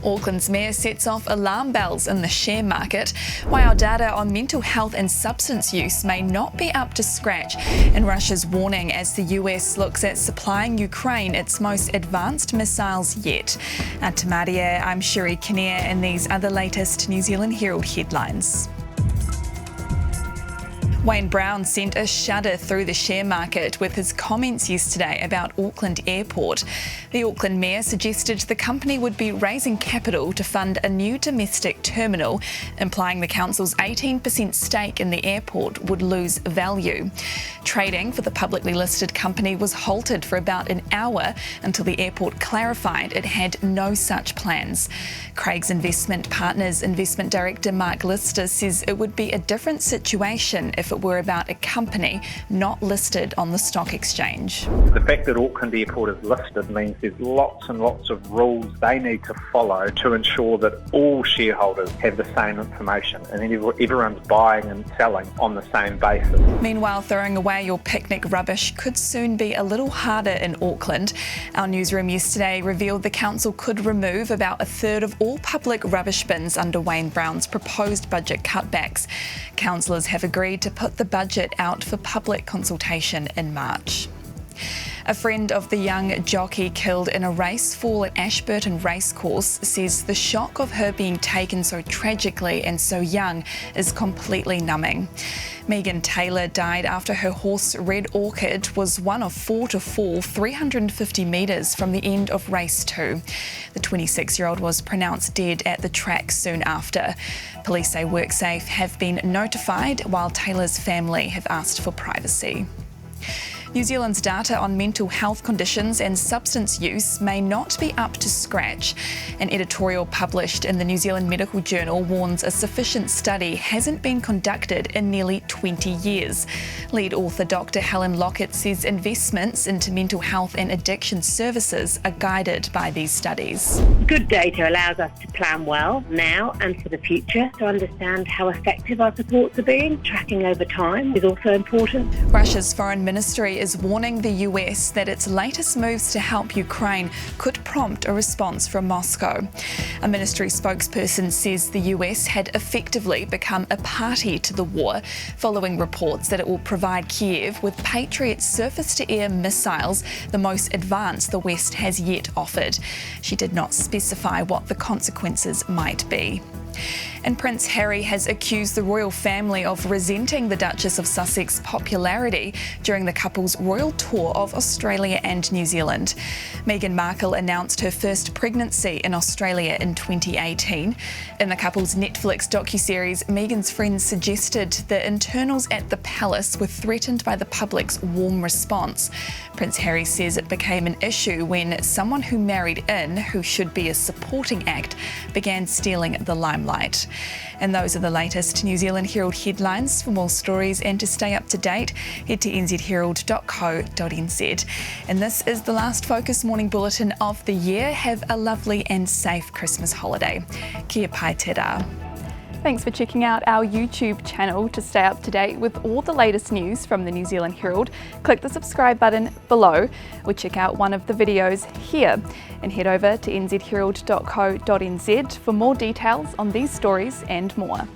Auckland's mayor sets off alarm bells in the share market, while our data on mental health and substance use may not be up to scratch, and Russia's warning as the US looks at supplying Ukraine its most advanced missiles yet. Tamaria, I'm Sherry Kinnear, and these are the latest New Zealand Herald headlines. Wayne Brown sent a shudder through the share market with his comments yesterday about Auckland Airport. The Auckland mayor suggested the company would be raising capital to fund a new domestic terminal, implying the council's 18% stake in the airport would lose value. Trading for the publicly listed company was halted for about an hour until the airport clarified it had no such plans. Craig's Investment Partners Investment Director Mark Lister says it would be a different situation if it were about a company not listed on the stock exchange. The fact that Auckland Airport is listed means there's lots and lots of rules they need to follow to ensure that all shareholders have the same information and everyone's buying and selling on the same basis. Meanwhile, throwing away your picnic rubbish could soon be a little harder in Auckland. Our newsroom yesterday revealed the council could remove about a third of all public rubbish bins under Wayne Brown's proposed budget cutbacks. Councillors have agreed to put the budget out for public consultation in March. A friend of the young jockey killed in a race fall at Ashburton Racecourse says the shock of her being taken so tragically and so young is completely numbing. Megan Taylor died after her horse Red Orchid was one of 4 to fall 350 metres from the end of race 2. The 26-year-old was pronounced dead at the track soon after. Police say WorkSafe have been notified while Taylor's family have asked for privacy. New Zealand's data on mental health conditions and substance use may not be up to scratch. An editorial published in the New Zealand Medical Journal warns a sufficient study hasn't been conducted in nearly 20 years. Lead author Dr. Helen Lockett says investments into mental health and addiction services are guided by these studies. Good data allows us to plan well now and for the future, to understand how effective our supports are being. Tracking over time is also important. Russia's foreign ministry is warning the US that its latest moves to help Ukraine could prompt a response from Moscow. A ministry spokesperson says the US had effectively become a party to the war, following reports that it will provide Kiev with Patriot surface-to-air missiles, the most advanced the West has yet offered. She did not specify what the consequences might be. And Prince Harry has accused the royal family of resenting the Duchess of Sussex's popularity during the couple's royal tour of Australia and New Zealand. Meghan Markle announced her first pregnancy in Australia in 2018. In the couple's Netflix docuseries, Meghan's friends suggested the internals at the palace were threatened by the public's warm response. Prince Harry says it became an issue when someone who married in, who should be a supporting act, began stealing the limelight. And those are the latest New Zealand Herald headlines. For more stories and to stay up to date, head to nzherald.co.nz. And this is the last Focus Morning Bulletin of the year. Have a lovely and safe Christmas holiday. Kia pai te rā. Thanks for checking out our YouTube channel. To stay up to date with all the latest news from the New Zealand Herald, click the subscribe button below or check out one of the videos here, and head over to nzherald.co.nz for more details on these stories and more.